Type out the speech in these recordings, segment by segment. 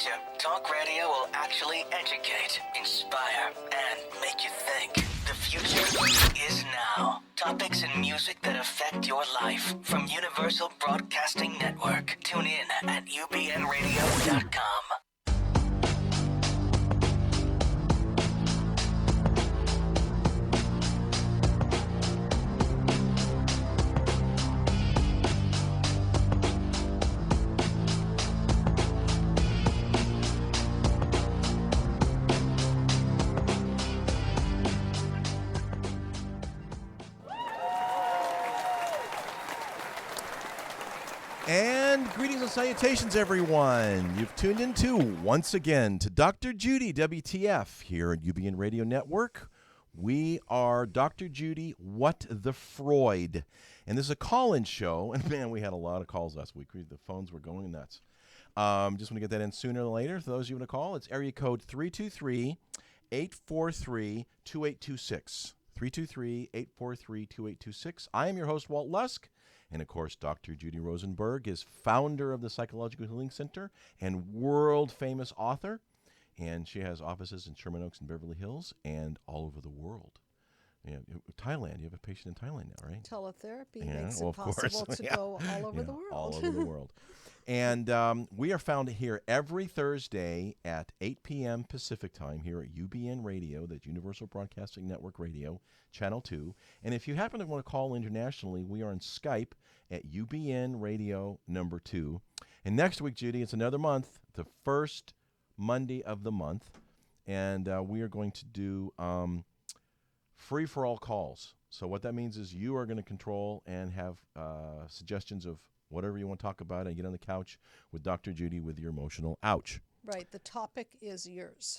you, talk radio will actually educate, inspire, and make you think. The future is now. Topics and music that affect your life from Universal Broadcasting Network. Tune in at ubnradio.com. And greetings and salutations, everyone. You've tuned into, once again, to Dr. Judy, WTF, here at UBN Radio Network. We are Dr. Judy, What the Freud. And this is a call-in show. And, man, we had a lot of calls last week. The phones were going nuts. Just want to get that in sooner than later. For those of you want to call, it's area code 323-843-2826. 323-843-2826. I am your host, Walt Lusk. And, of course, Dr. Judy Rosenberg is founder of the Psychological Healing Center and world-famous author. And she has offices in Sherman Oaks and Beverly Hills and all over the world. Yeah, Thailand. You have a patient in Thailand now, right? Teletherapy makes it possible to go all over the world. All over the world. And we are found here every Thursday at 8 p.m. Pacific time here at UBN Radio, that's Universal Broadcasting Network Radio, Channel 2. And if you happen to want to call internationally, we are on Skype at UBN Radio number 2. And next week, Judy, it's another month, the first Monday of the month. And we are going to do free-for-all calls. So what that means is you are going to control and have suggestions of whatever you want to talk about, and get on the couch with Dr. Judy with your emotional ouch. Right. The topic is yours.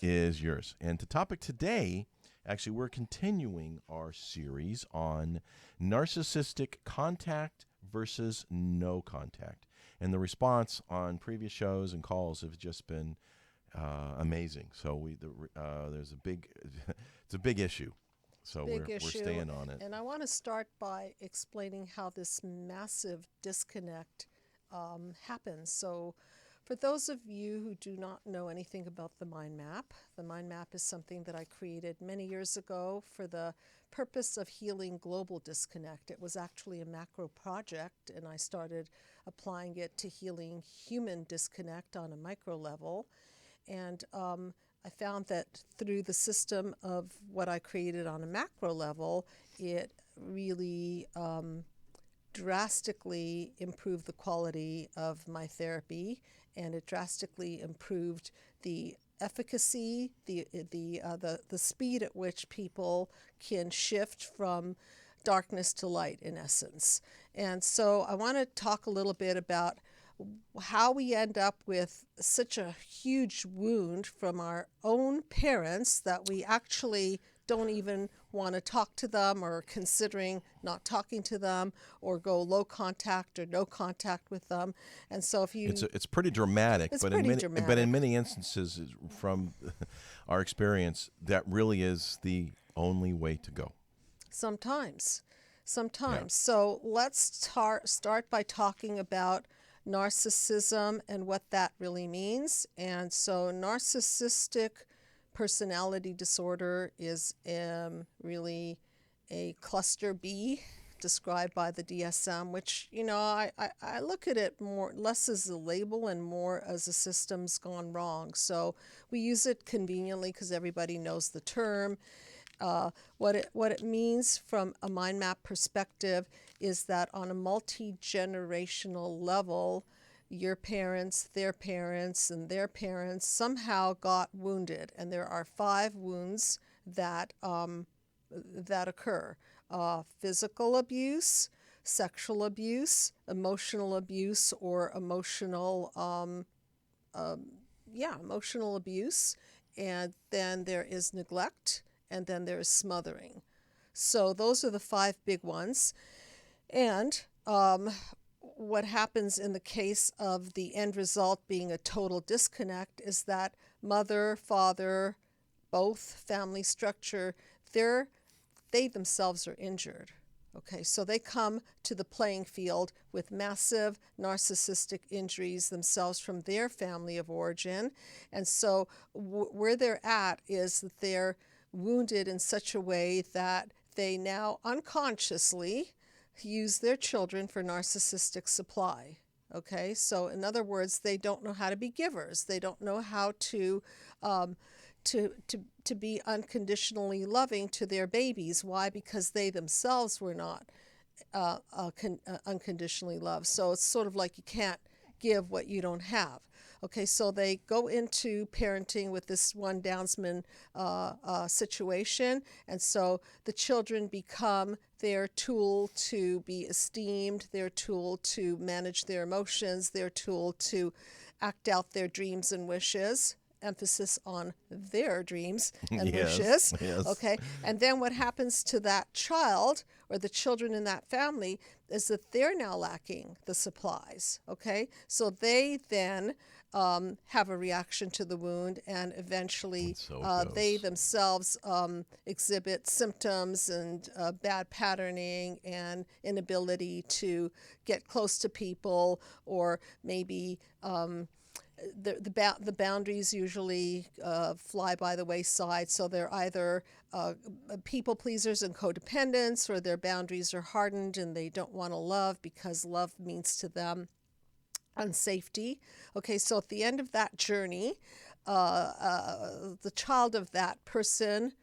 And the topic today, actually, we're continuing our series on narcissistic contact versus no contact. And the response on previous shows and calls have just been amazing. So there's it's a big issue. So we're staying on it. And I want to start by explaining how this massive disconnect happens. So for those of you who do not know anything about the mind map is something that I created many years ago for the purpose of healing global disconnect. It was actually a macro project, and I started applying it to healing human disconnect on a micro level. And I found that through the system of what I created on a macro level, it really drastically improved the quality of my therapy, and it drastically improved the efficacy, the speed at which people can shift from darkness to light, in essence. And so I want to talk a little bit about how we end up with such a huge wound from our own parents that we actually don't even want to talk to them, or considering not talking to them, or go low contact or no contact with them. And so if you... It's pretty dramatic, but in many instances from our experience, that really is the only way to go. Sometimes. Yeah. So let's start by talking about narcissism and what that really means. And so narcissistic personality disorder is really a cluster B described by the DSM, which, I look at it less as a label and more as a system's gone wrong. So we use it conveniently because everybody knows the term. What it means from a mind map perspective is that on a multi-generational level, your parents, their parents, and their parents somehow got wounded. And there are 5 wounds that occur. Physical abuse, sexual abuse, emotional abuse, or emotional abuse. And then there is neglect, and then there is smothering. So those are the 5 big ones. And what happens in the case of the end result being a total disconnect is that mother, father, both family structure, they themselves are injured. Okay, so they come to the playing field with massive narcissistic injuries themselves from their family of origin. And so where they're at is that they're wounded in such a way that they now unconsciously use their children for narcissistic supply. Okay, so in other words, they don't know how to be givers. They don't know how to be unconditionally loving to their babies. Why? Because they themselves were not unconditionally loved. So it's sort of like you can't give what you don't have. Okay, so they go into parenting with this one downsman situation, and so the children become their tool to be esteemed, their tool to manage their emotions, their tool to act out their dreams and wishes. Emphasis on their dreams and wishes. Yes. Okay, and then what happens to that child or the children in that family is that they're now lacking the supplies. Okay, so they then have a reaction to the wound, and eventually they themselves exhibit symptoms and bad patterning and inability to get close to people, or maybe the boundaries usually fly by the wayside. So they're either people pleasers and codependents, or their boundaries are hardened and they don't want to love because love means to them unsafety. Okay, so at the end of that journey, the child of that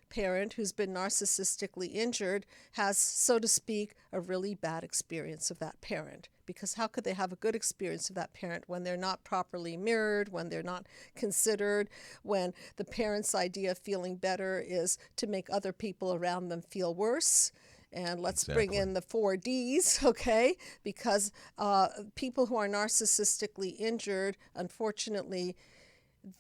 parent who's been narcissistically injured has, so to speak, a really bad experience of that parent. Because how could they have a good experience of that parent when they're not properly mirrored, when they're not considered, when the parent's idea of feeling better is to make other people around them feel worse? And let's bring in the 4 Ds, okay? Because people who are narcissistically injured, unfortunately,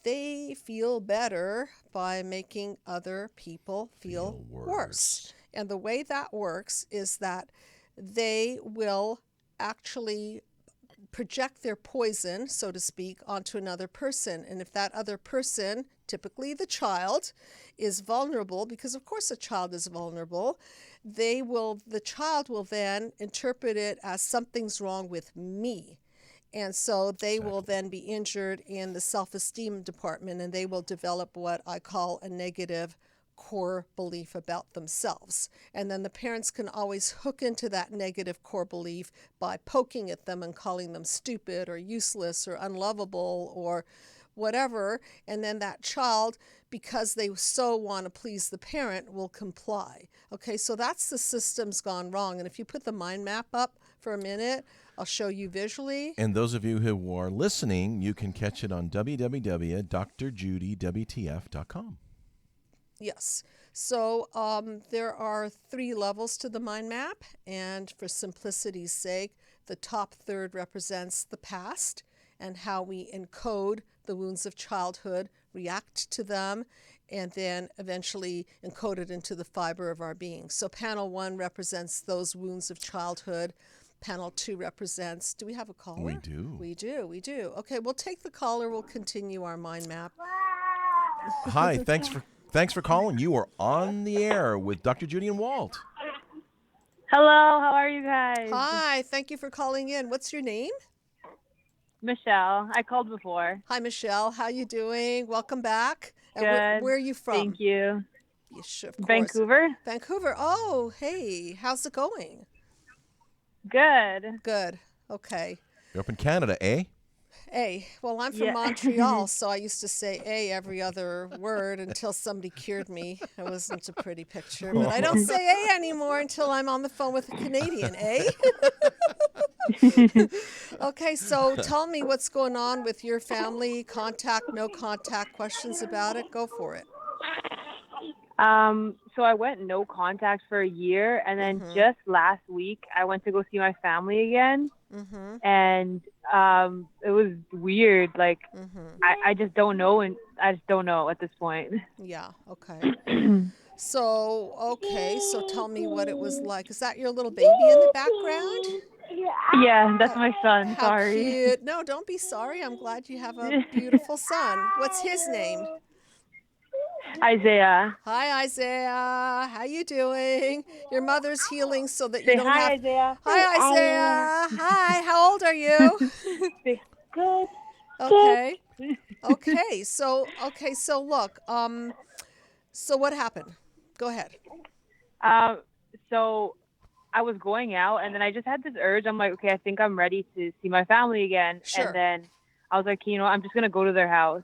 they feel better by making other people feel worse. And the way that works is that they will actually project their poison, so to speak, onto another person. And if that other person, typically the child, is vulnerable, because of course a child is vulnerable, the child will then interpret it as something's wrong with me. And so they will then be injured in the self-esteem department, and they will develop what I call a negative core belief about themselves. And then the parents can always hook into that negative core belief by poking at them and calling them stupid or useless or unlovable or whatever. And then that child, because they so want to please the parent, will comply. Okay, so that's the system's gone wrong. And if you put the mind map up for a minute, I'll show you visually. And those of you who are listening, you can catch it on www.drjudywtf.com. Yes. So there are 3 levels to the mind map, and for simplicity's sake, the top third represents the past and how we encode the wounds of childhood, react to them, and then eventually encode it into the fiber of our being. So panel 1 represents those wounds of childhood. Panel 2 represents, do we have a caller? We do. We do. Okay, we'll take the caller. We'll continue our mind map. Hi, thanks for calling. You are on the air with Dr. Judy and Walt. Hello, how are you guys? Hi, thank you for calling in. What's your name? Michelle. I called before. Hi, Michelle. How you doing? Welcome back. Good. And where are you from? Thank you. Yes, sure, of course. Vancouver. Vancouver. Oh, hey. How's it going? Good. Good. Okay. You're up in Canada, eh? A. Well, I'm from Montreal, so I used to say A every other word until somebody cured me. It wasn't a pretty picture, but I don't say A anymore until I'm on the phone with a Canadian, eh? Okay, so tell me what's going on with your family, contact, no contact, questions about it. Go for it. So I went no contact for a year, and then just last week I went to go see my family again, and it was weird. Like I just don't know, and I just don't know at this point. Yeah. Okay. So tell me what it was like. Is that your little baby in the background? Yeah, that's my son. How Sorry. cute. No, don't be sorry. I'm glad you have a beautiful son. What's his name? Isaiah. Hi, Isaiah. How you doing? Your mother's healing so that you Say don't hi, have. Isaiah. Hi, Isaiah. Hi. How old are you? Good. Okay. So look. So what happened? Go ahead. So I was going out, and then I just had this urge. I'm like, okay, I think I'm ready to see my family again. Sure. And then I was like, I'm just gonna go to their house.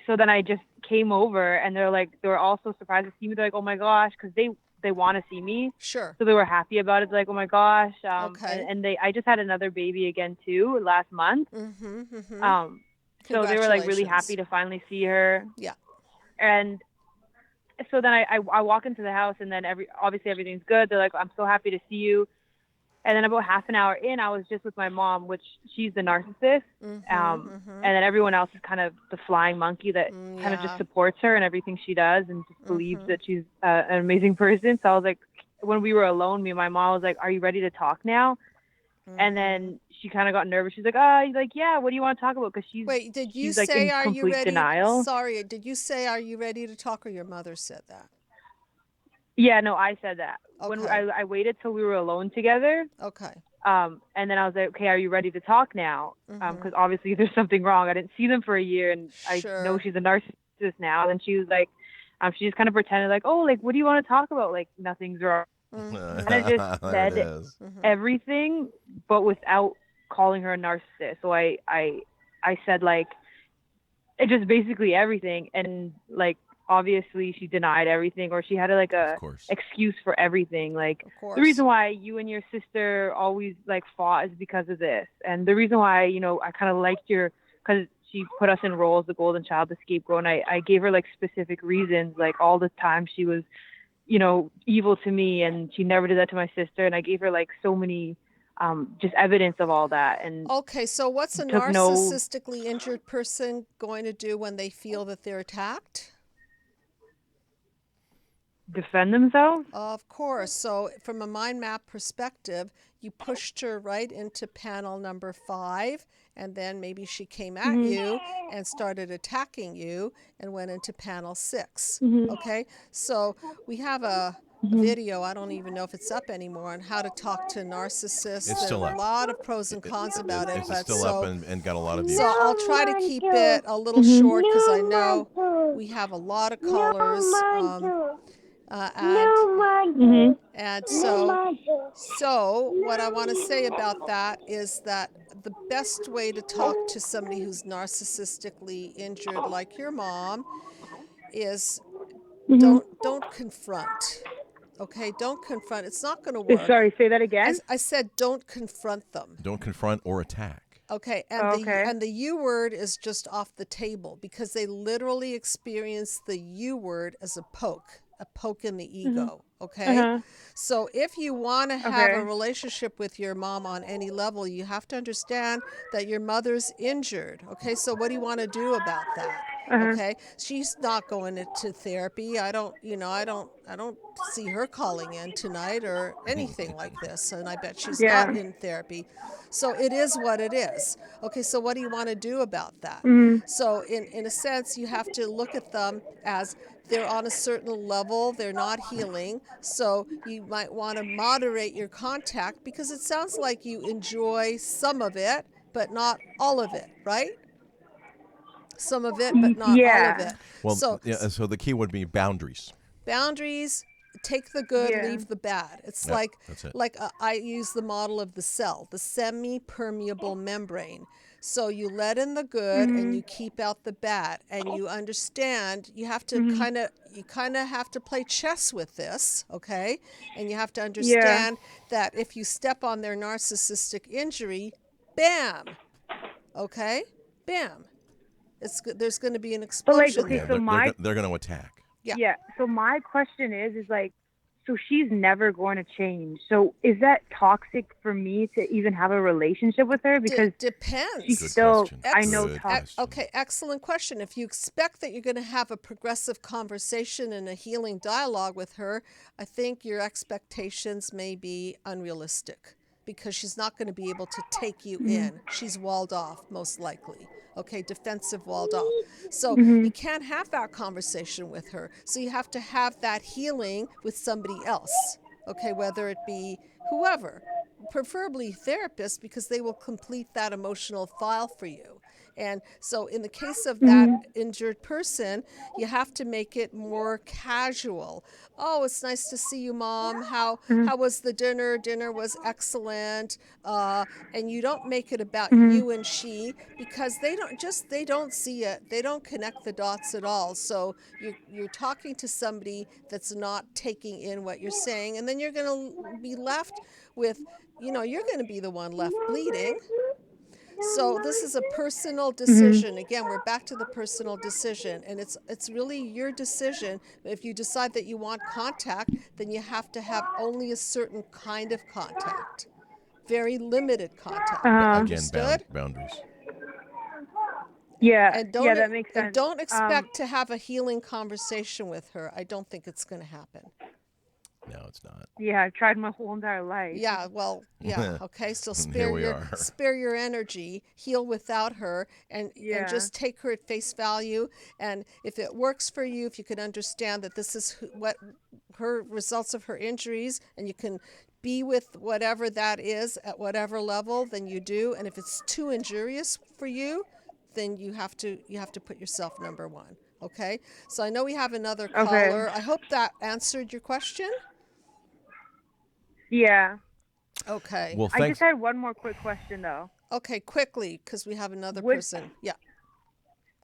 So then I just came over, and they were all so surprised to see me. They're like, oh my gosh, because they want to see me. Sure. So they were happy about it. They're like, oh my gosh. Okay. And I just had another baby again too last month. Mm-hmm. Mm-hmm. So they were like really Congratulations. happy to finally see her. Yeah. And so then I walk into the house, and then obviously everything's good. They're like, I'm so happy to see you. And then about half an hour in, I was just with my mom, which she's the narcissist. And then everyone else is kind of the flying monkey that kind of just supports her in everything she does and just believes that she's an amazing person. So I was like, when we were alone, me and my mom was like, are you ready to talk now? And then she kind of got nervous. She's like, yeah, what do you want to talk about? Because Wait, did you she's say, like in are you complete ready? denial. Sorry, did you say, are you ready to talk, or your mother said that? Yeah, no, I said that. Okay. When I waited till we were alone together. Okay. And then I was like, okay, are you ready to talk now? Because obviously there's something wrong. I didn't see them for a year, and I know she's a narcissist now. And she was like, she just kind of pretended like, oh, like, what do you want to talk about? Like, nothing's wrong. And I just said everything, but without calling her a narcissist. So I said, like, it just basically everything. And like, obviously she denied everything, or she had like a excuse for everything. Like, the reason why you and your sister always like fought is because of this. And the reason why, I kind of liked because she put us in roles, the golden child, the scapegoat. And I gave her like specific reasons, like all the time she was, evil to me, and she never did that to my sister. And I gave her like so many just evidence of all that. And okay, so what's a narcissistically injured person going to do when they feel that they're attacked? Defend themselves? Of course. So from a mind map perspective, you pushed her right into panel number 5, and then maybe she came at you and started attacking you and went into panel 6. Okay, so we have a video, I don't even know if it's up anymore, on how to talk to narcissists. It's still There's up. a lot of pros and cons about it. It's still up and got a lot of views. So I'll try to keep it a little short, because I know we have a lot of callers. And so what I want to say about that is that the best way to talk to somebody who's narcissistically injured, like your mom, is don't confront. Okay, don't confront. It's not going to work. Sorry, say that again. I said don't confront them. Don't confront or attack. Okay, and the U word is just off the table, because they literally experience the U word as a poke in the ego. Okay, so if you want to have a relationship with your mom on any level, you have to understand that your mother's injured. Okay, so what do you want to do about that? Okay, she's not going into therapy. I don't see her calling in tonight or anything like this, and I bet she's not in therapy. So it is what it is. Okay, so what do you want to do about that? So in a sense, you have to look at them as they're on a certain level, they're not healing, so you might want to moderate your contact, because it sounds like you enjoy some of it, but not all of it, right? Some of it, but not all of it. Well, so the key would be boundaries. Boundaries, take the good, leave the bad. It's like I use the model of the cell, the semi-permeable membrane. So you let in the good and you keep out the bad, and you understand you have to kind of have to play chess with this, okay? And you have to understand that if you step on their narcissistic injury, bam, okay, bam, there's going to be an explosion. But like, there. so they're going to attack. Yeah. So my question is like, so she's never going to change. So is that toxic for me to even have a relationship with her? Because depends. She's still, I know. Okay, excellent question. If you expect that you're going to have a progressive conversation and a healing dialogue with her, I think your expectations may be unrealistic, because she's not going to be able to take you in. She's walled off, most likely. Okay, defensive, walled off. So you can't have that conversation with her. So you have to have that healing with somebody else. Okay, whether it be whoever, preferably therapist, because they will complete that emotional file for you. And so in the case of that injured person, you have to make it more casual. Oh, it's nice to see you, Mom. How was the dinner? Dinner was excellent. And you don't make it about you and she, because they don't see it. They don't connect the dots at all. So you're talking to somebody that's not taking in what you're saying, and then you're going to be left with, you're going to be the one left bleeding. So this is a personal decision. Again, we're back to the personal decision, and it's really your decision. If you decide that you want contact, then you have to have only a certain kind of contact, very limited contact. Understood? Again, boundaries. Yeah, And that makes sense. And don't expect to have a healing conversation with her. I don't think it's going to happen. No, it's not. Yeah, I've tried my whole entire life. Yeah, well, yeah, okay. So Here we are. spare your energy, heal without her, and just take her at face value. And if it works for you, if you can understand that this is what her results of her injuries, and you can be with whatever that is at whatever level, then you do. And if it's too injurious for you, then you have to put yourself number one. Okay. So I know we have another caller. I hope that answered your question. Yeah. Okay. Well, I just had one more quick question, though. Okay, quickly, because we have another person. Yeah.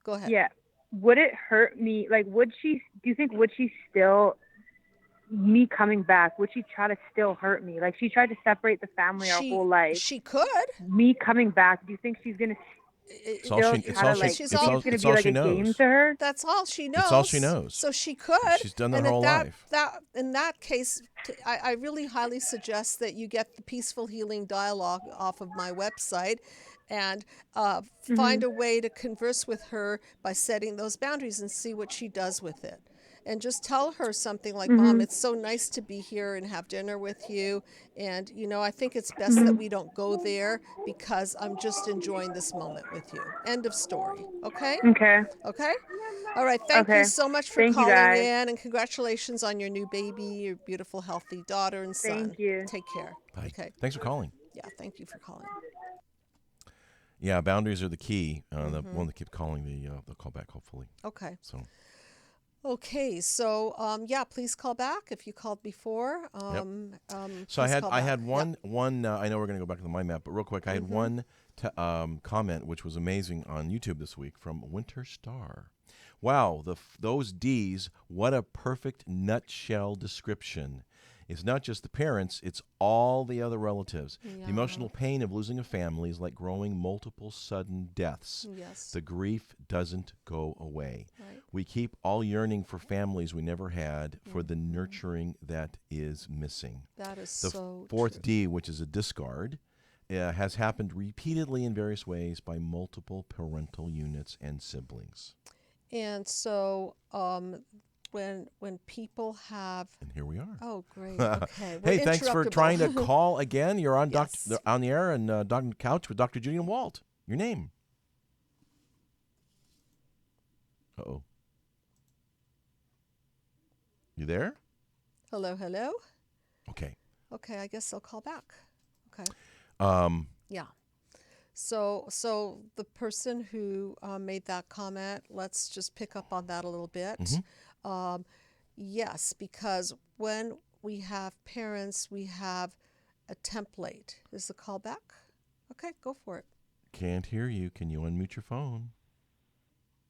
Go ahead. Yeah. Would it hurt me? Like, would she still, me coming back, would she try to still hurt me? Like, she tried to separate the family our whole life. She could. Me coming back, do you think she's going to It's all she knows. To her? That's all she knows. It's all she knows. So she could. She's done that her whole life. In that case, I really highly suggest that you get the Peaceful Healing Dialogue off of my website and find a way to converse with her by setting those boundaries and see what she does with it. And just tell her something like, Mom, it's so nice to be here and have dinner with you. And, I think it's best that we don't go there because I'm just enjoying this moment with you. End of story. Okay? Okay. Okay? All right. Thank you so much for calling in, and congratulations on your new baby, your beautiful, healthy daughter and son. Thank you. Take care. Bye. Okay. Thanks for calling. Yeah, thank you for calling. Yeah, boundaries are the key. The one that keep calling, they'll call back, hopefully. Okay. Okay, so please call back if you called before. So I had one. I know we're going to go back to the mind map, but real quick, I had one comment which was amazing on YouTube this week from Winter Star. Wow, those D's! What a perfect nutshell description. It's not just the parents, it's all the other relatives. Yeah. The emotional pain of losing a family is like growing multiple sudden deaths. Yes. The grief doesn't go away. Right. We keep all yearning for families we never had, for the nurturing that is missing. That is the so fourth true. D, which is a discard, has happened repeatedly in various ways by multiple parental units and siblings. And so when people have, and here we are. Oh, great. Okay. Hey, thanks for trying to call again. You're on Yes. on the air and Dr. Couch with Dr. Judy and Walt. Your name? Uh-oh. You there? Hello. Okay. Okay, I guess I'll call back. Okay. Yeah. So the person who made that comment, let's just pick up on that a little bit. Yes, because when we have parents, we have a template. Is the call back? Okay, go for it. Can't hear you. Can you unmute your phone?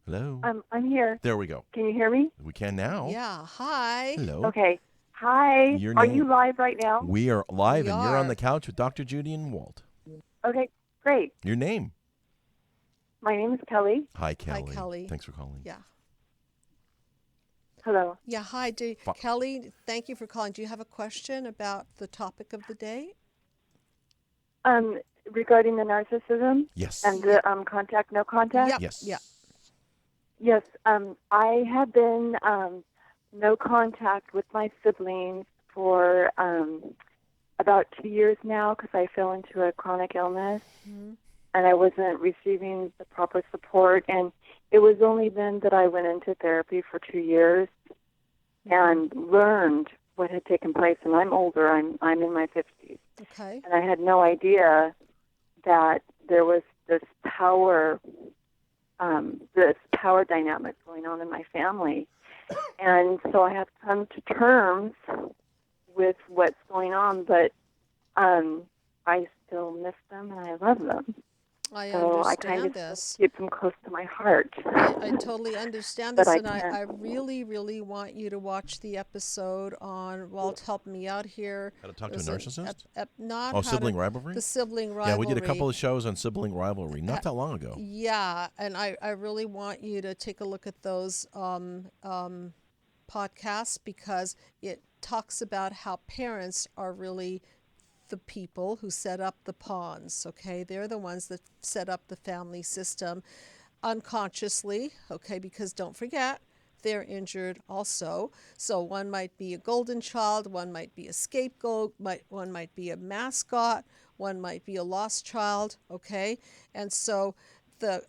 Hello? I'm here. There we go. Can you hear me? We can now. Yeah, hi. Hello. Okay. Hi. Your Are name? you live right now? We are live, We and you're on are. the couch with Dr. Judy and Walt. Okay, great. Your name? My name is Kelly. Hi, Kelly. Hi, Kelly. Thanks for calling. Yeah. Hello. Yeah, hi. Kelly, thank you for calling. Do you have a question about the topic of the day? Regarding the narcissism Yes. and the contact, no contact? Yep. Yes. Yeah. Yes. I have been no contact with my siblings for about 2 years now because I fell into a chronic illness, and I wasn't receiving the proper support. And it was only then that I went into therapy for 2 years and learned what had taken place. And I'm older. I'm in my 50s. Okay. And I had no idea that there was this power dynamic going on in my family. And so I have come to terms with what's going on, but I still miss them and I love them. I So I understand kind of this. keep them close to my heart. I totally understand But this, I and I can't. really, really want you to watch the episode on Walt Help Me Out here. How to talk to a There's narcissist? not Oh, how sibling to, rivalry? the sibling rivalry. Yeah, we did a couple of shows on sibling rivalry not that long ago. Yeah, and I really want you to take a look at those podcasts because it talks about how parents are really the people who set up the pawns, okay? They're the ones that set up the family system unconsciously, okay? Because don't forget, they're injured also. So one might be a golden child, one might be a scapegoat, one might be a mascot, one might be a lost child, okay? And so the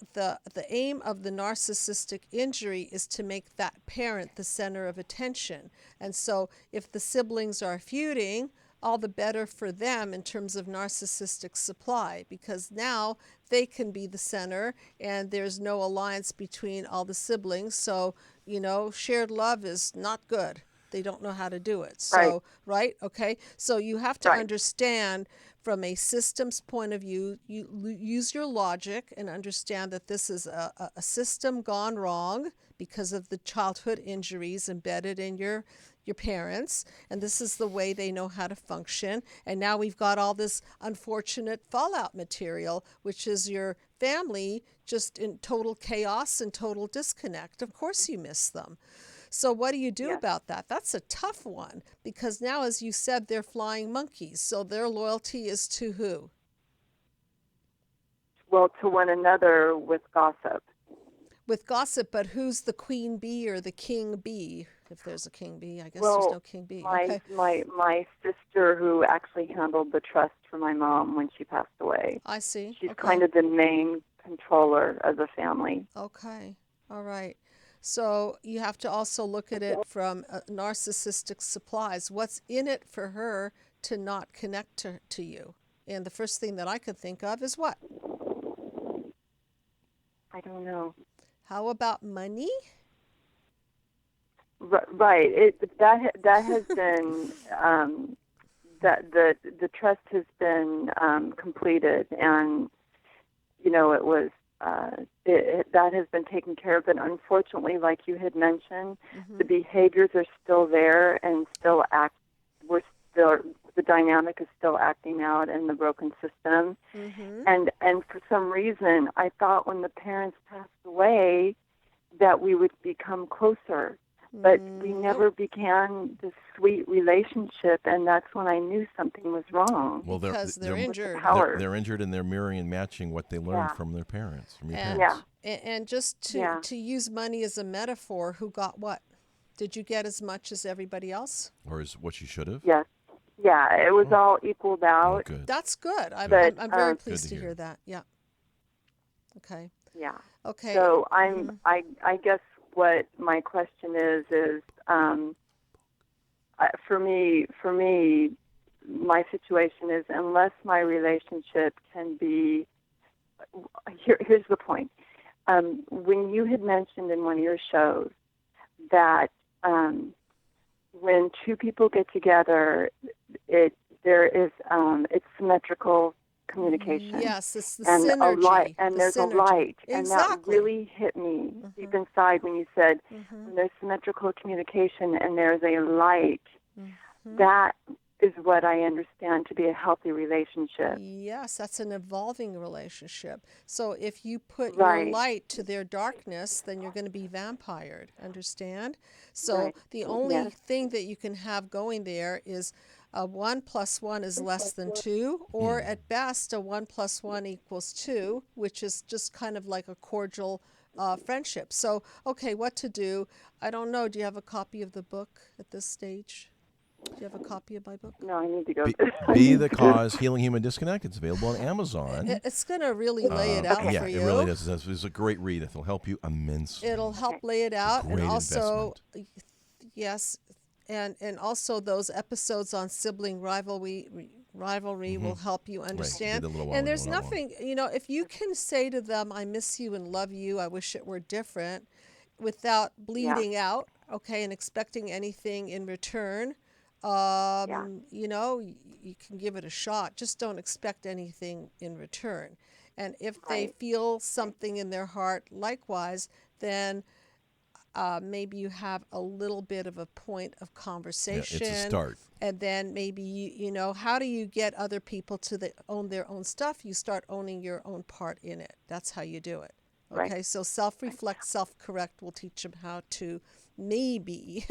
aim of the narcissistic injury is to make that parent the center of attention. And so if the siblings are feuding, all the better for them in terms of narcissistic supply, because now they can be the center and there's no alliance between all the siblings. So, shared love is not good. They don't know how to do it. So, right? Okay. So you have to understand from a systems point of view, you use your logic and understand that this is a system gone wrong because of the childhood injuries embedded in your parents, and this is the way they know how to function. And now we've got all this unfortunate fallout material, which is your family just in total chaos and total disconnect. Of course you miss them. So what do you do about that? That's a tough one because now, as you said, they're flying monkeys. So their loyalty is to who? Well, to one another with gossip. With gossip, but who's the queen bee or the king bee? If there's a king bee, I guess Well, there's no king bee. Okay. my sister, who actually handled the trust for my mom when she passed away. I see. She's Okay. kind of the main controller of the family. Okay. All right. So you have to also look at it from narcissistic supplies. What's in it for her to not connect to you? And the first thing that I could think of is what? I don't know. How about money? Right. That has been that the trust has been completed, and it was that has been taken care of. But unfortunately, like you had mentioned, the behaviors are still there and still the dynamic is still acting out in the broken system. And for some reason, I thought when the parents passed away that we would become closer. But we never began this sweet relationship, and that's when I knew something was wrong. Well, Because they're injured. They're injured, and they're mirroring and matching what they learned from their parents, from your parents. And just to use money as a metaphor, who got what? Did you get as much as everybody else? Or is what you should have? Yes. Yeah, it was all equaled out. Oh, good. That's good. I'm very pleased to hear that. Yeah. Okay. Yeah. Okay. So I guess what my question is for me, my situation is unless my relationship can be. Here's the point. When you had mentioned in one of your shows that when two people get together, it's symmetrical communication. Yes, it's the and synergy. A light, and there's synergy. a light, Exactly. and that really hit me deep inside when you said when there's symmetrical communication and there's a light. That is what I understand to be a healthy relationship. Yes, that's an evolving relationship. So if you put your light to their darkness, then you're going to be vampired. Understand? So the only thing that you can have going there is 1 + 1 is less than 2, or at best a 1 + 1 = 2, which is just kind of like a cordial friendship. So, okay, what to do? I don't know. Do you have a copy of the book at this stage? Do you have a copy of my book? No, I need to go. Be the Cause, Healing Human Disconnect. It's available on Amazon. It's going to really lay it out yeah, for you. it really does. It's a great read. It'll help you immensely. It'll help lay it out. And great also, investment. yes, and also those episodes on sibling rivalry will help you understand. Did a little while And there's ago, not long. nothing, if you can say to them, I miss you and love you, I wish it were different, without bleeding out, okay, and expecting anything in return, you can give it a shot. Just don't expect anything in return. And if they feel something in their heart likewise, then maybe you have a little bit of a point of conversation. Yeah, it's a start. And then maybe, how do you get other people to own their own stuff? You start owning your own part in it. That's how you do it. Okay, Right. so self-reflect, self-correct will teach them how to maybe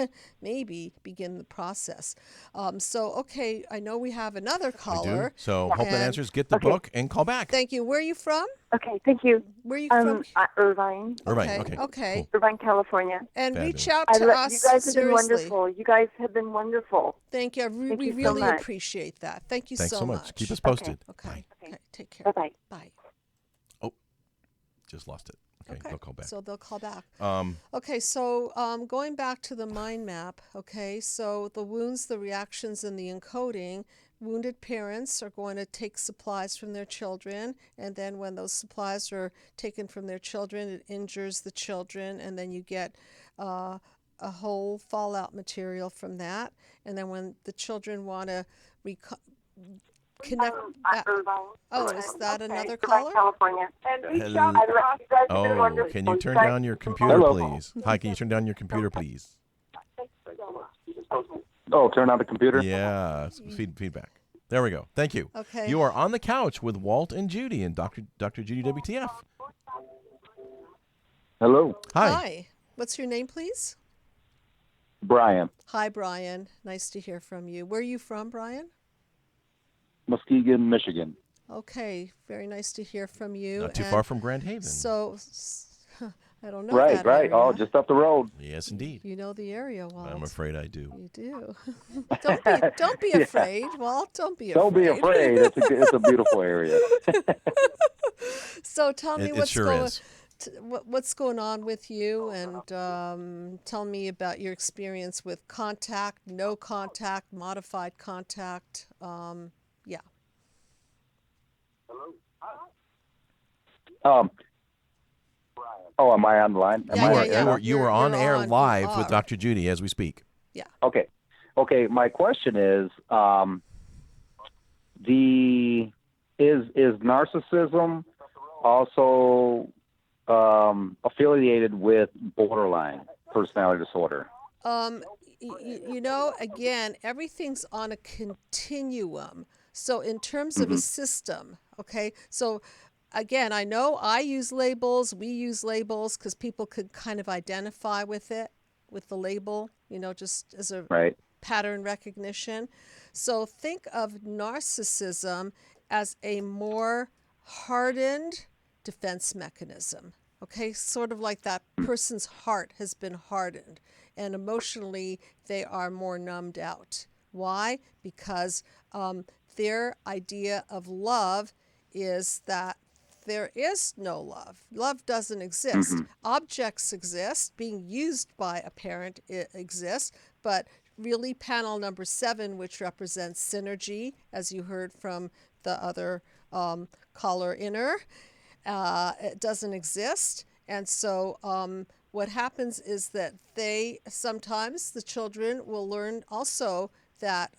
begin the process. Okay, I know we have another We do. caller. So hope that and- answers. Get the book and call back. Thank you. Where are you from? Okay, thank you. Where are you from? Irvine, Irvine, Okay, okay. okay. Cool. Irvine, California. And reach Fabulous. out to us. You guys have seriously. been wonderful. You guys have been wonderful. Thank you. Thank We you so really much. appreciate that. Thank you Thanks so much. much. Keep us posted. Okay. Bye. Okay. Take care. Bye-bye. Bye. Just lost it. Okay, Okay. they'll call back. So they'll call back. Um, Okay, so going back to the mind map, okay, so the wounds, the reactions, and the encoding, wounded parents are going to take supplies from their children, and then when those supplies are taken from their children, it injures the children, and then you get a whole fallout material from that. And then when the children want to connect back. Oh, is that another caller? California. hello. Oh, can you turn down your computer, Hello. please? Hi, can you turn down your computer, please? Oh, turn on the computer? Yeah, feedback. There we go. Thank you. Okay. You are on the couch with Walt and Judy and Dr. Judy WTF. Hello, Hi. What's your name, please? Brian, Hi, Brian. Nice to hear from you. Where are you from, Brian? Muskegon, Michigan. Okay, very nice to hear from you. Not too And far from Grand Haven. So, I don't know Right, that right. area. Oh, just up the road. Yes, indeed. You know the area, Walt. I'm afraid I do. You do. Don't be afraid, Walt. Don't be afraid. Don't be afraid. It's a beautiful area. So tell me It what's sure going is. what's going on with you, and tell me about your experience with contact, no contact, modified contact. Yeah. Oh, am I on the line? Am Yeah, I yeah, on yeah. air? You were on You're air on. live You with are. Dr. Judy as we speak. Okay. Okay. My question is, is narcissism also affiliated with borderline personality disorder? Again, everything's on a continuum. So in terms of a system, okay, so again, I know I use labels, we use labels because people could kind of identify with it, with the label, just as a Right. pattern recognition. So think of narcissism as a more hardened defense mechanism. Okay, sort of like that person's heart has been hardened, and emotionally they are more numbed out. Why? Because their idea of love is that there is no love. Love doesn't exist. Objects exist, being used by a parent exists, but really panel number 7, which represents synergy, as you heard from the other caller inner, it doesn't exist. And so what happens is that sometimes the children will learn also that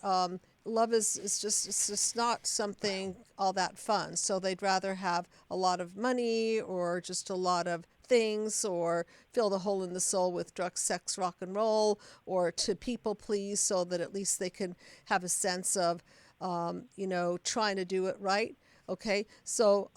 love is just not something all that fun. So they'd rather have a lot of money or just a lot of things, or fill the hole in the soul with drugs, sex, rock and roll, or to people please, so that at least they can have a sense of trying to do it right. Okay, so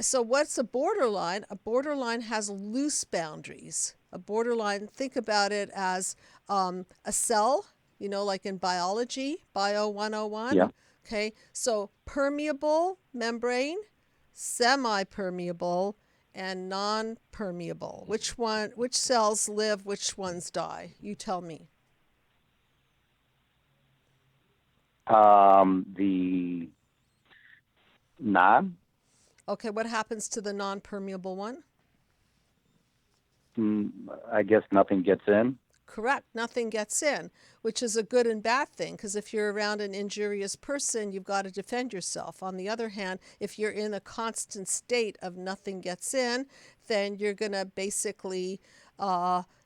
so what's a borderline? A borderline has loose boundaries. A borderline, think about it as a cell, like in biology, Bio 101. Yeah. Okay, so permeable membrane, semi-permeable, and non-permeable. Which cells live? Which ones die? You tell me. The non. Okay, what happens to the non-permeable one? I guess nothing gets in. Correct. Nothing gets in, which is a good and bad thing, because if you're around an injurious person, you've got to defend yourself. On the other hand, if you're in a constant state of nothing gets in, then you're going to basically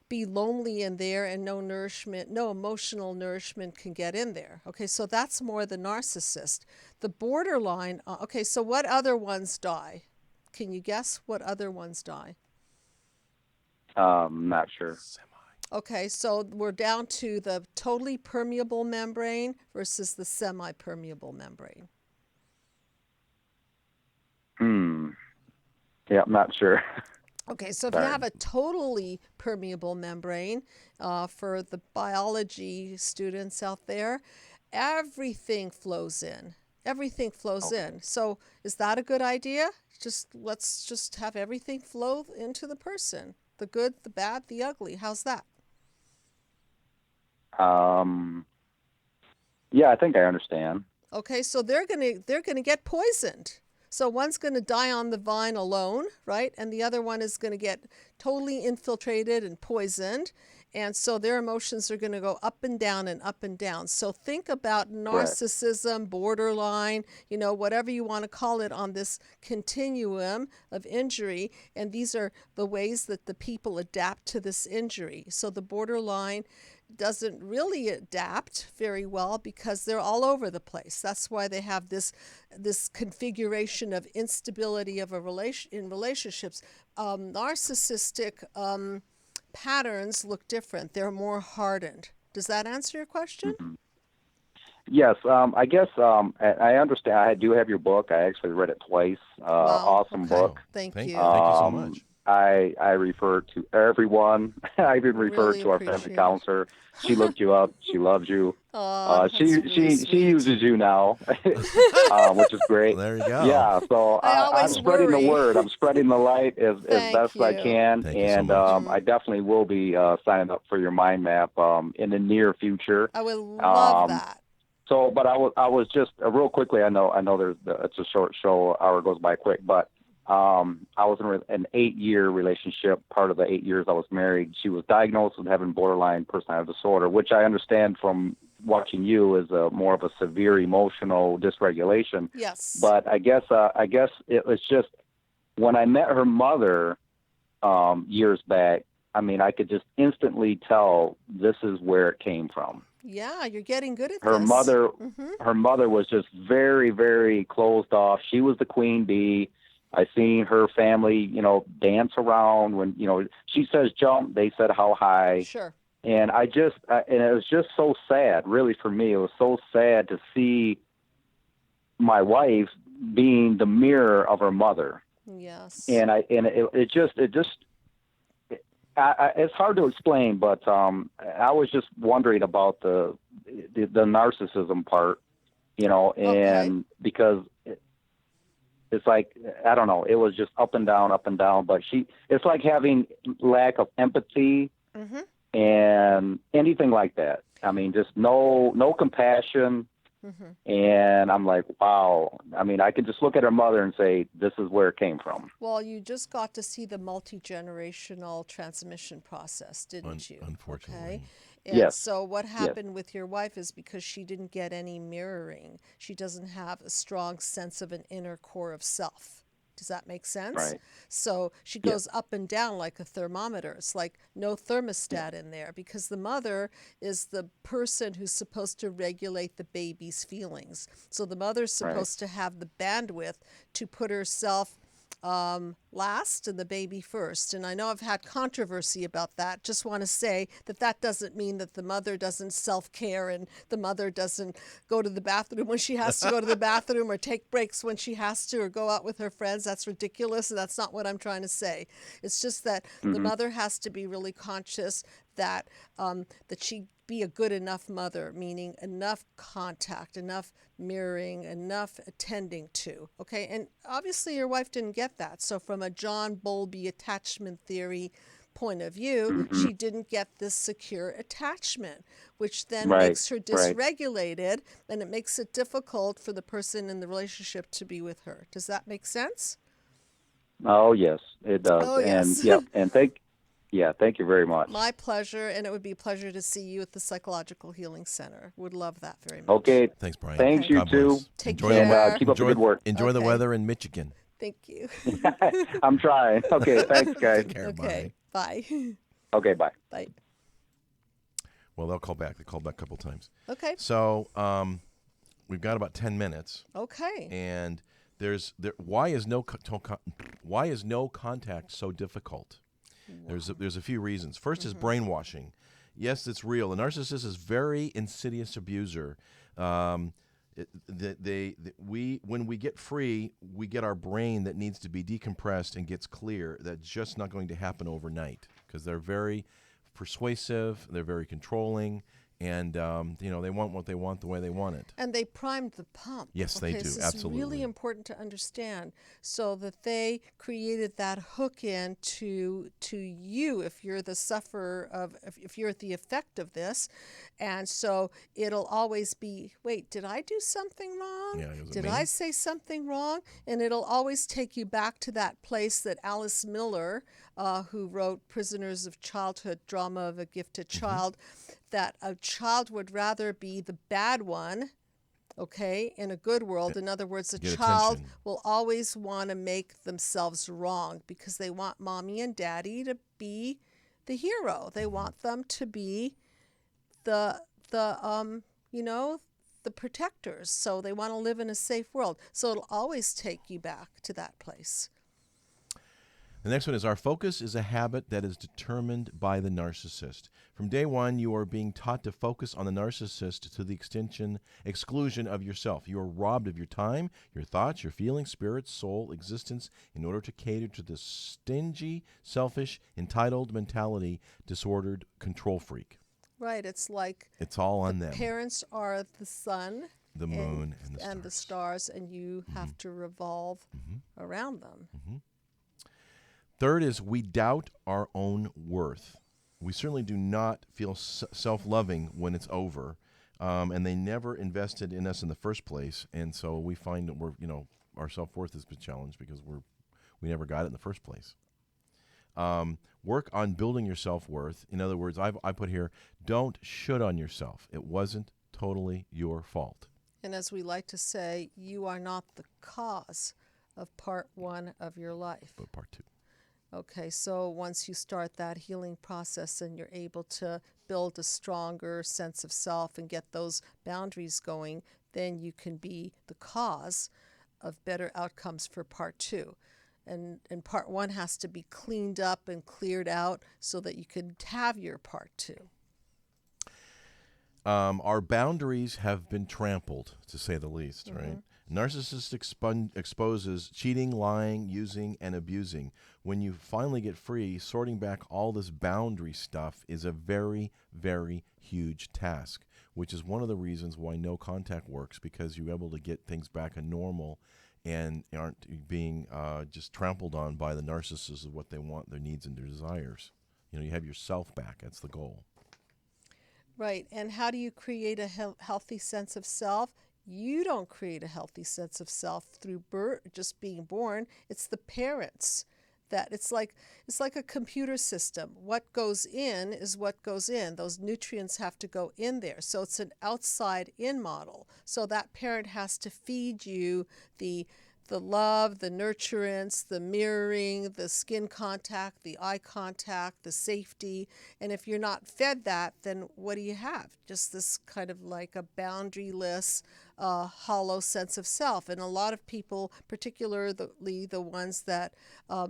be lonely in there, and no nourishment, no emotional nourishment can get in there. Okay, so that's more the narcissist. The borderline, okay, so what other ones die? Can you guess what other ones die? Not sure. Okay, so we're down to the totally permeable membrane versus the semi-permeable membrane. Yeah, I'm not sure. Okay, so if Sorry. you have a totally permeable membrane, for the biology students out there, everything flows in. Everything flows in. So is that a good idea? Let's just have everything flow into the person. The good, the bad, the ugly. How's that? Yeah, I think I understand. Okay, so they're gonna get poisoned. So one's gonna die on the vine alone, right? And the other one is gonna get totally infiltrated and poisoned. And so their emotions are gonna go up and down and up and down. So think about narcissism, borderline, whatever you want to call it, on this continuum of injury. And these are the ways that the people adapt to this injury. So the borderline doesn't really adapt very well because they're all over the place. That's why they have this configuration of instability of in relationships. Narcissistic patterns look different. They're more hardened. Does that answer your question? Mm-hmm. Yes, I guess I understand. I do have your book. I actually read it twice. Wow, Awesome okay. book. Thank you. Thank you so much. I refer to everyone. I even referred Really to our appreciate family it. counselor. She looked you up. She loves you. She uses you now, which is great. Well, there you go. Yeah, so I I'm always spreading worry. the word. I'm spreading the light as Thank best I you. can, Thank you so and much. I definitely will be signing up for your mind map in the near future. I would love Um, that. So, but I was just real quickly. I know it's a short show. Hour goes by quick, but I was in an 8-year relationship. Part of the 8 years I was married, she was diagnosed with having borderline personality disorder, which I understand from watching you is more of a severe emotional dysregulation. Yes. But I guess it was just when I met her mother years back. I mean, I could just instantly tell this is where it came from. Yeah, you're getting good at Her this. mother, Mm-hmm. her mother was just very, very closed off. She was the queen bee. I seen her family, dance around when, she says jump, they said how high. Sure. And and it was just so sad, really, for me. It was so sad to see my wife being the mirror of her mother. Yes. And it's hard to explain, but I was just wondering about the narcissism part, and because it's like, I don't know, it was just up and down, but it's like having lack of empathy and anything like that. I mean, just no compassion. And I'm like, wow. I mean, I can just look at her mother and say, this is where it came from. Well, you just got to see the multi-generational transmission process, didn't you? Unfortunately. Okay. And Yes. so what happened with your wife is because she didn't get any mirroring. She doesn't have a strong sense of an inner core of self. Does that make sense? Right. So she goes up and down like a thermometer. It's like no thermostat in there, because the mother is the person who's supposed to regulate the baby's feelings. So the mother's supposed to have the bandwidth to put herself last and the baby first. And I know I've had controversy about that. Just want to say that doesn't mean that the mother doesn't self-care and the mother doesn't go to the bathroom when she has to go to the bathroom, or take breaks when she has to, or go out with her friends. That's ridiculous, and that's not what I'm trying to say. It's just that the mother has to be really conscious that she be a good enough mother, meaning enough contact, enough mirroring, enough attending to. Okay, and obviously your wife didn't get that. So from a John Bowlby attachment theory point of view, she didn't get this secure attachment, which then Right, makes her right. dysregulated, and it makes it difficult for the person in the relationship to be with her. Does that make sense? Oh, yes, it does. Oh, And yes. yep, and thank you very much. My pleasure, and it would be a pleasure to see you at the Psychological Healing Center. Would love that very much. Okay, Thanks, Brian. thanks Okay. you God too. bless. Take Enjoy care. The, And keep up the good work. enjoy the Okay. weather in Michigan. Thank you. I'm trying. Okay, thanks, guys. Take care. Okay, Bye. bye. Okay, bye. Bye. Well, they'll call back. They called back a couple times. Okay. So we've got about 10 minutes. Okay. And why is no contact so difficult? There's a few reasons. First is brainwashing. Yes, it's real. A narcissist is very insidious abuser. When we get free, we get our brain that needs to be decompressed and gets clear. That's just not going to happen overnight because they're very persuasive. They're very controlling. And, they want what they want the way they want it. And they primed the pump. Yes, they do. This is Absolutely. really important to understand, so that they created that hook in to you if you're the sufferer of, if you're the effect of this. And so it'll always be, wait, did I do something wrong? Yeah, was it Did me? I say something wrong? And it'll always take you back to that place that Alice Miller, who wrote Prisoners of Childhood, Drama of a Gifted Child, that a child would rather be the bad one, okay, in a good world. In other words, a Get child attention. will always want to make themselves wrong because they want mommy and daddy to be the hero. They want them to be the protectors. So they want to live in a safe world. So it'll always take you back to that place. The next one is our focus is a habit that is determined by the narcissist. From day one, you are being taught to focus on the narcissist to the exclusion of yourself. You are robbed of your time, your thoughts, your feelings, spirit, soul, existence in order to cater to the stingy, selfish, entitled mentality, disordered control freak. Right. It's like It's all on them. parents are the sun, The moon and the stars. stars, and you have to revolve around them. Third is we doubt our own worth. We certainly do not feel self-loving when it's over, and they never invested in us in the first place, and so we find that our self-worth has been challenged because we never got it in the first place. Work on building your self-worth. In other words, I put here, don't should on yourself. It wasn't totally your fault. And as we like to say, you are not the cause of part one of your life. But part two. Okay, so once you start that healing process and you're able to build a stronger sense of self and get those boundaries going, then you can be the cause of better outcomes for part two. And part one has to be cleaned up and cleared out so that you can have your part two. Our boundaries have been trampled, to say the least, right? Narcissist exposes cheating, lying, using, and abusing. When you finally get free, sorting back all this boundary stuff is a very, very huge task, which is one of the reasons why no contact works, because you're able to get things back to normal and aren't being just trampled on by the narcissist of what they want, their needs and their desires. You have yourself back. That's the goal. Right, and how do you create a healthy sense of self? You don't create a healthy sense of self through just being born. It's the parents. That it's like a computer system. What goes in is what goes in. Those nutrients have to go in there. So it's an outside in model. So that parent has to feed you the love, the nurturance, the mirroring, the skin contact, the eye contact, the safety. And if you're not fed that, then what do you have? Just this kind of like a boundaryless, hollow sense of self. And a lot of people, particularly the ones that are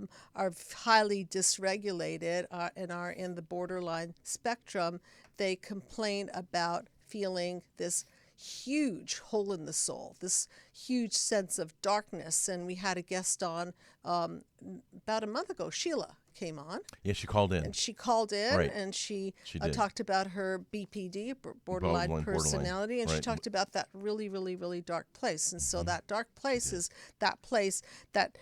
highly dysregulated and are in the borderline spectrum, they complain about feeling this huge hole in the soul, this huge sense of darkness. And we had a guest on about a month ago. Sheila came on. Yeah, she called in. And she called in, Right. and she did. talked about her BPD, borderline personality, and she right. talked about that really, really, really dark place. And so that dark place is that place that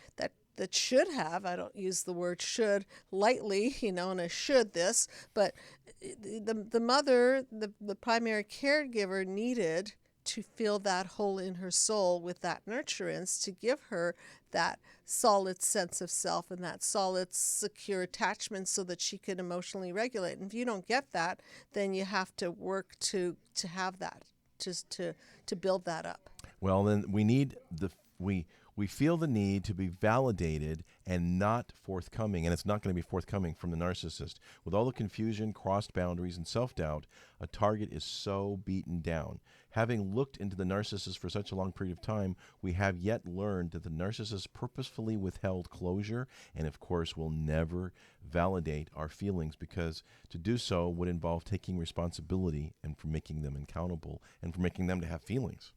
that should have, I don't use the word should lightly, and a should this, but the mother, the primary caregiver needed to fill that hole in her soul with that nurturance to give her that solid sense of self and that solid, secure attachment so that she could emotionally regulate. And if you don't get that, then you have to work to have that, just to build that up. Well, then we feel the need to be validated and not forthcoming, and it's not going to be forthcoming from the narcissist. With all the confusion, crossed boundaries, and self-doubt, a target is so beaten down. Having looked into the narcissist for such a long period of time, we have yet learned that the narcissist purposefully withheld closure and, of course, will never validate our feelings, because to do so would involve taking responsibility and for making them accountable and for making them to have feelings.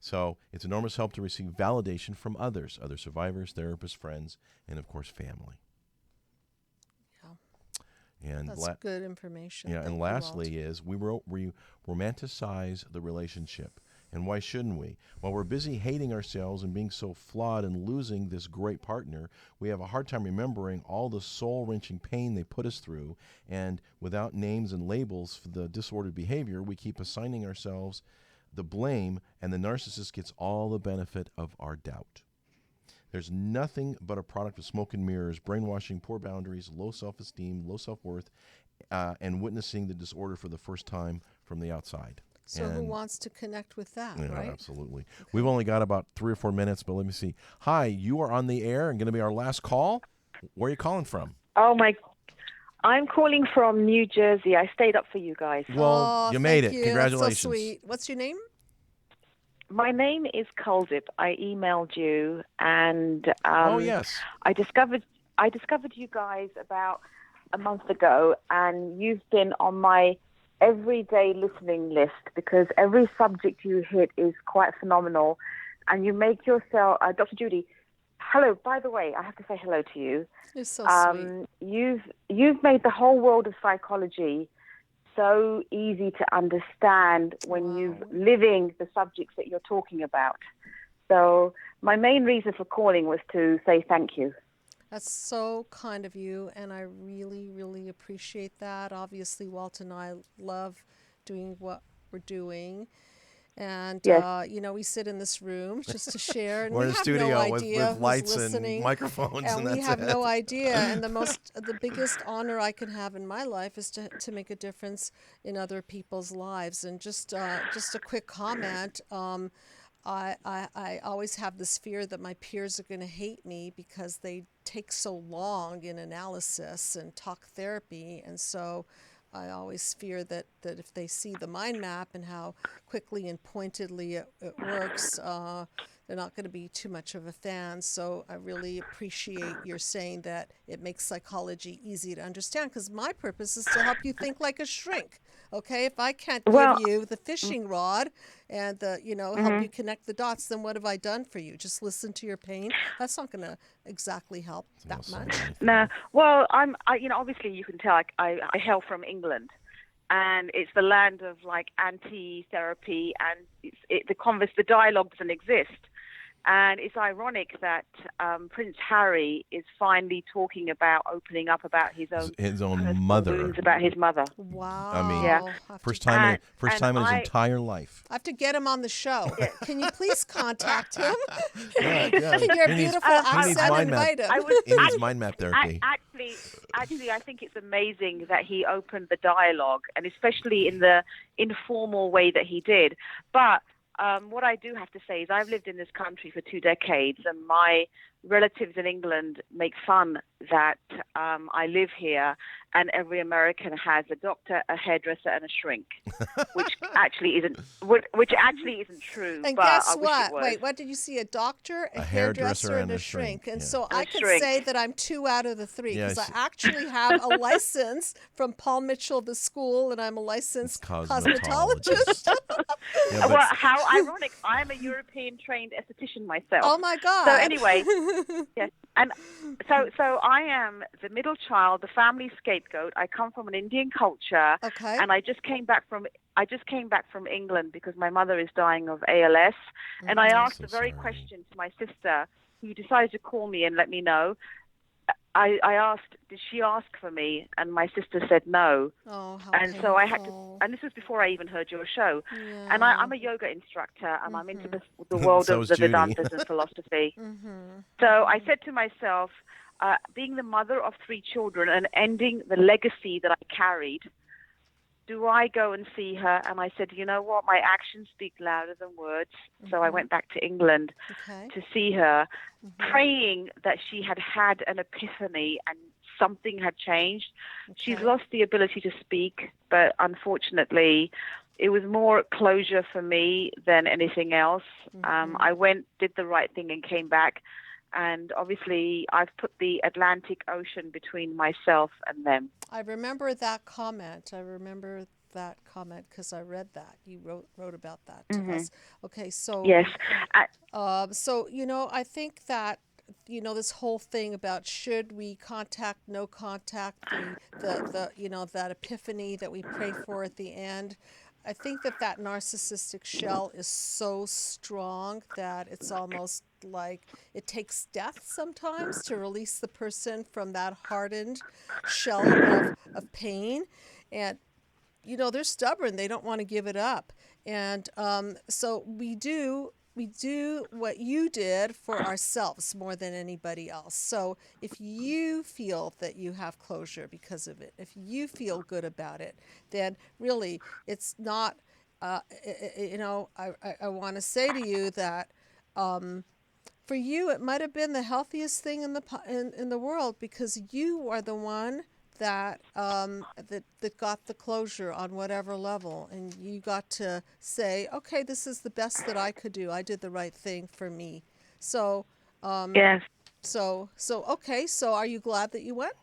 So it's enormous help to receive validation from others, other survivors, therapists, friends, and, of course, family. Yeah. And that's good information. Yeah, and lastly is we romanticize the relationship. And why shouldn't we? While we're busy hating ourselves and being so flawed and losing this great partner, we have a hard time remembering all the soul-wrenching pain they put us through. And without names and labels for the disordered behavior, we keep assigning ourselves the blame, and the narcissist gets all the benefit of our doubt. There's nothing but a product of smoke and mirrors, brainwashing, poor boundaries, low self-esteem, low self-worth, and witnessing the disorder for the first time from the outside. So who wants to connect with that, right? Absolutely. Okay. We've only got about 3 or 4 minutes, but let me see. Hi, you are on the air and going to be our last call. Where are you calling from? I'm calling from New Jersey. I stayed up for you guys. Well, you made it. Congratulations. That's so sweet. What's your name? My name is Kulzip. I emailed you, and yes, I discovered you guys about a month ago, and you've been on my everyday listening list because every subject you hit is quite phenomenal, and you make yourself, Dr. Judy. Hello. By the way, I have to say hello to you. You're so sweet. You've made the whole world of psychology so easy to understand when you're living the subjects that you're talking about. So my main reason for calling was to say thank you. That's so kind of you, and I really, really appreciate that. Obviously, Walt and I love doing what we're doing. And, yes. We sit in this room just to share. And we're in a studio no idea with lights listening, and microphones. And we have no idea. And the biggest honor I can have in my life is to make a difference in other people's lives. And just a quick comment. I always have this fear that my peers are going to hate me because they take so long in analysis and talk therapy. And so I always fear that if they see the mind map and how quickly and pointedly it works, they're not going to be too much of a fan. So I really appreciate your saying that it makes psychology easy to understand, because my purpose is to help you think like a shrink. Okay, if I can't give you the fishing rod and help you connect the dots, then what have I done for you? Just listen to your pain? That's not going to exactly help that much. No, well, obviously you can tell I hail from England, and it's the land of anti-therapy, and the dialogue doesn't exist. And it's ironic that Prince Harry is finally talking about opening up about his own mother, wounds about his mother. Wow! I mean, yeah. first time in his entire life. I have to get him on the show. Can you please contact him? Yeah. In your beautiful accent, invite him. He needs mind map therapy. Actually, I think it's amazing that he opened the dialogue, and especially in the informal way that he did. But what I do have to say is I've lived in this country for 2 decades, and my relatives in England make fun that I live here and every American has a doctor, a hairdresser, and a shrink, which actually isn't true. And but guess I wish what? it was. Wait, what did you see? A doctor, a hairdresser, and a shrink. And yeah. so I could say that I'm 2 out of the 3 because I actually have a license from Paul Mitchell, the school, and I'm a licensed cosmetologist. Well, how ironic! I'm a European-trained esthetician myself. Oh my God! So anyway, yes, and so I am the middle child, the family scapegoat. I come from an Indian culture, okay, and I just came back from England because my mother is dying of ALS, and I asked the very question to my sister, who decided to call me and let me know, I asked, did she ask for me? And my sister said no. Oh, how And painful. so I had to, and this was before I even heard your show. Yeah. And I'm a yoga instructor, and I'm into the So world of is the Judy. Vedantas and philosophy. So I said to myself, being the mother of 3 children and ending the legacy that I carried, do I go and see her? And I said, you know what? My actions speak louder than words. So I went back to England to see her, praying that she had had an epiphany and something had changed. She's lost the ability to speak, but unfortunately, it was more closure for me than anything else. I went, did the right thing, and came back. And obviously, I've put the Atlantic Ocean between myself and them. I remember that comment. Because I read that. You wrote about that to us. Okay, so Yes. so I think that this whole thing about should we contact, no contact, the that epiphany that we pray for at the end. I think that narcissistic shell is so strong that it's almost like it takes death sometimes to release the person from that hardened shell of pain. And, they're stubborn. They don't want to give it up. And so we do what you did for ourselves more than anybody else. So if you feel that you have closure because of it, if you feel good about it, then really it's not, I want to say to you that for you it might have been the healthiest thing in the world, because you are the one that that got the closure on whatever level, and you got to say, okay, this is the best that I could do. I did the right thing for me. So Yes. So okay. So are you glad that you went?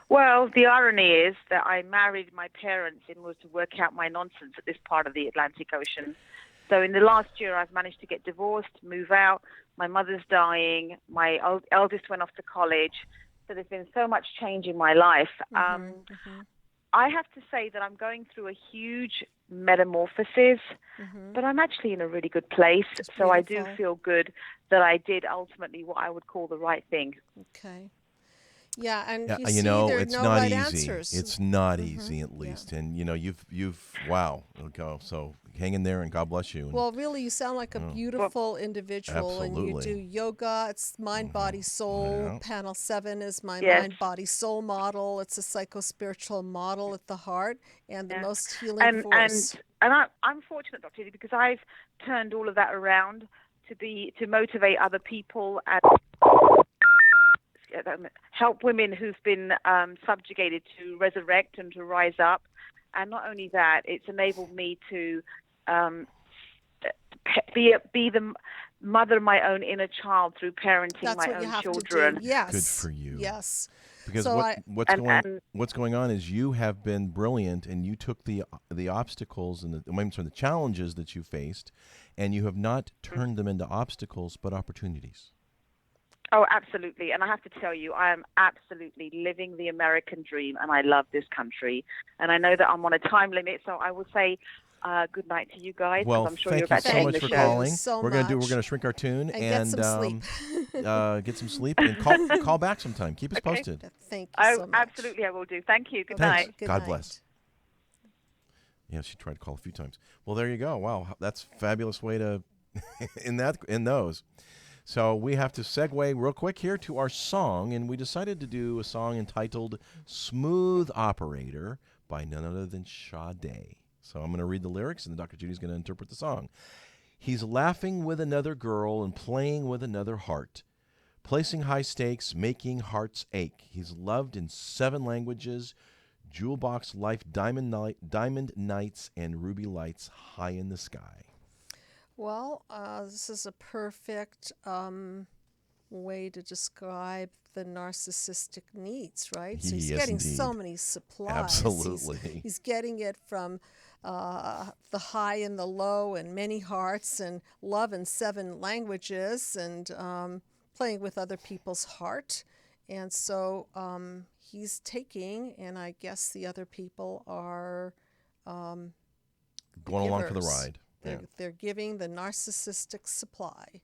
Well, the irony is that I married my parents in order to work out my nonsense at this part of the Atlantic Ocean. So in the last year, I've managed to get divorced, move out. My mother's dying. My eldest went off to college. So there's been so much change in my life. I have to say that I'm going through a huge metamorphosis, but I'm actually in a really good place. So I do feel good that I did ultimately what I would call the right thing. Okay. Yeah, and Yeah, you see, there are it's no not right easy. answers. It's not easy, at least. And you've wow. Okay, so hang in there, and God bless you. And, well, really, you sound like a beautiful individual, and you do yoga. It's mind, body, soul. Yeah. Panel 7 is my mind, body, soul model. It's a psycho-spiritual model at the heart, and the most healing force. And I'm fortunate, Dr. Judy, because I've turned all of that around to motivate other people and help women who've been subjugated to resurrect and to rise up. And not only that, it's enabled me to be the mother of my own inner child through parenting my own children. Yes. Good for you. Yes. Because so what's going on is you have been brilliant, and you took the obstacles and the challenges that you faced, and you have not turned them into obstacles but opportunities. Oh, absolutely. And I have to tell you, I am absolutely living the American dream, and I love this country. And I know that I'm on a time limit, so I will say good night to you guys. Well, I'm sure thank you're about you to so end much the for show. calling. So we're much. gonna shrink our tune and get some sleep. Get some sleep, and call back sometime. Keep us posted. Thank you so much. Absolutely, I will do. Thank you. Good Thanks. night. Good God night. bless. Yeah, she tried to call a few times. Well, there you go. Wow, that's a fabulous way to in those. So we have to segue real quick here to our song, and we decided to do a song entitled "Smooth Operator" by none other than Sade. So I'm going to read the lyrics, and Dr. Judy's going to interpret the song. He's laughing with another girl and playing with another heart, placing high stakes, making hearts ache. He's loved in 7 languages, jewel box life, diamond nights, and ruby lights high in the sky. Well, this is a perfect way to describe the narcissistic needs, right? So he's Yes, getting indeed. so many supplies. Absolutely. He's getting it from the high and the low, and many hearts, and love in 7 languages, and playing with other people's heart. And so he's taking, and I guess the other people are Going along for the ride. They're giving the narcissistic supply.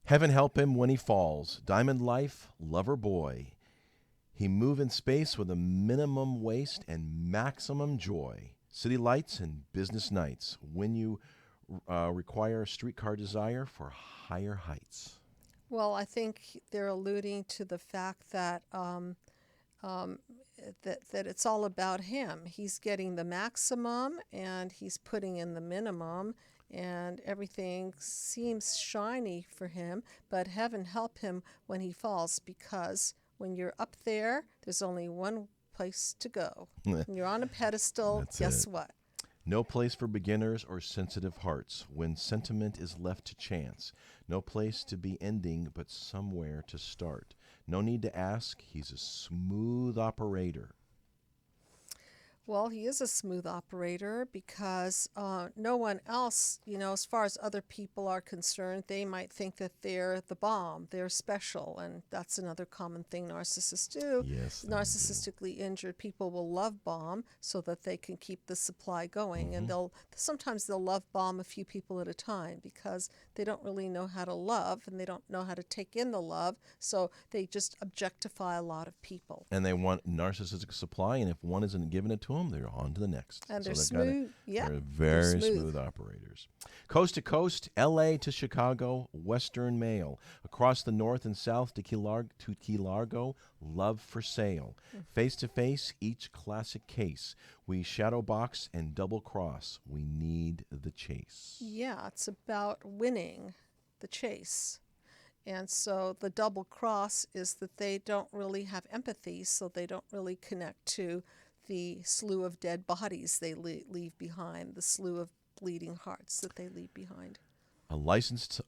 Heaven help him when he falls. Diamond life, lover boy. He move in space with a minimum waste and maximum joy. City lights and business nights. When you require streetcar desire for higher heights. Well, I think they're alluding to the fact that that it's all about him. He's getting the maximum and he's putting in the minimum, and everything seems shiny for him, but heaven help him when he falls, because when you're up there, there's only one place to go. When you're on a pedestal, guess what? No place for beginners or sensitive hearts when sentiment is left to chance. No place to be ending, but somewhere to start. No need to ask, he's a smooth operator. Well, he is a smooth operator because no one else, as far as other people are concerned, they might think that they're the bomb, they're special, and that's another common thing narcissists do. Yes, narcissistically injured people will love bomb so that they can keep the supply going, and sometimes they'll love bomb a few people at a time because they don't really know how to love and they don't know how to take in the love, so they just objectify a lot of people. And they want narcissistic supply, and if one isn't giving it to them, they're on to the next. And they're smooth. They're very smooth operators. Coast to coast, L.A. to Chicago, Western mail. Across the north and south to Key Largo, love for sale. Face to face, each classic case. We shadow box and double cross. We need the chase. Yeah, it's about winning the chase. And so the double cross is that they don't really have empathy, so they don't really connect to the slew of dead bodies they leave behind, the slew of bleeding hearts that they leave behind. A license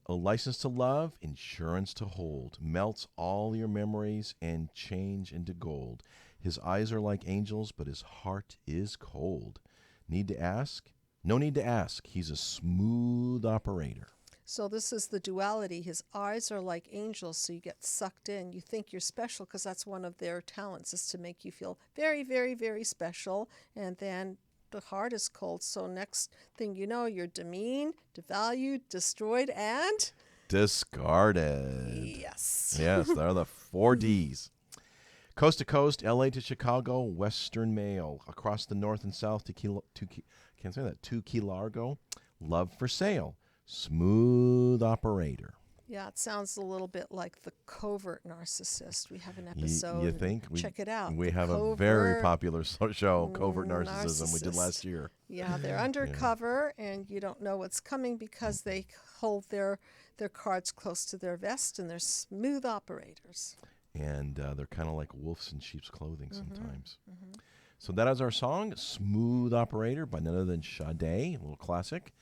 to love, insurance to hold, melts all your memories and change into gold. His eyes are like angels, but his heart is cold. Need to ask? No need to ask. He's a smooth operator. So this is the duality. His eyes are like angels, so you get sucked in. You think you're special because that's one of their talents, is to make you feel very, very, very special. And then the heart is cold. So next thing you know, you're demeaned, devalued, destroyed, and discarded. Yes. Yes, they're the 4 Ds. Coast to coast, L.A. to Chicago, Western mail. Across the north and south to Key Largo, love for sale. Smooth operator. Yeah, it sounds a little bit like the covert narcissist. We have an episode. You think? Check it out. We have a very popular show, Covert Narcissism, we did last year. Yeah, they're undercover, and you don't know what's coming because they hold their cards close to their vest, and they're smooth operators. And they're kind of like wolves in sheep's clothing sometimes. So that is our song, Smooth Operator, by none other than Sade, a little classic.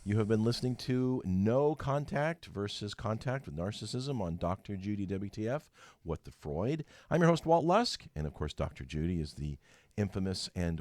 You have been listening to No Contact versus Contact with Narcissism on Dr. Judy WTF, What the Freud. I'm your host, Walt Lusk, and of course, Dr. Judy is the infamous and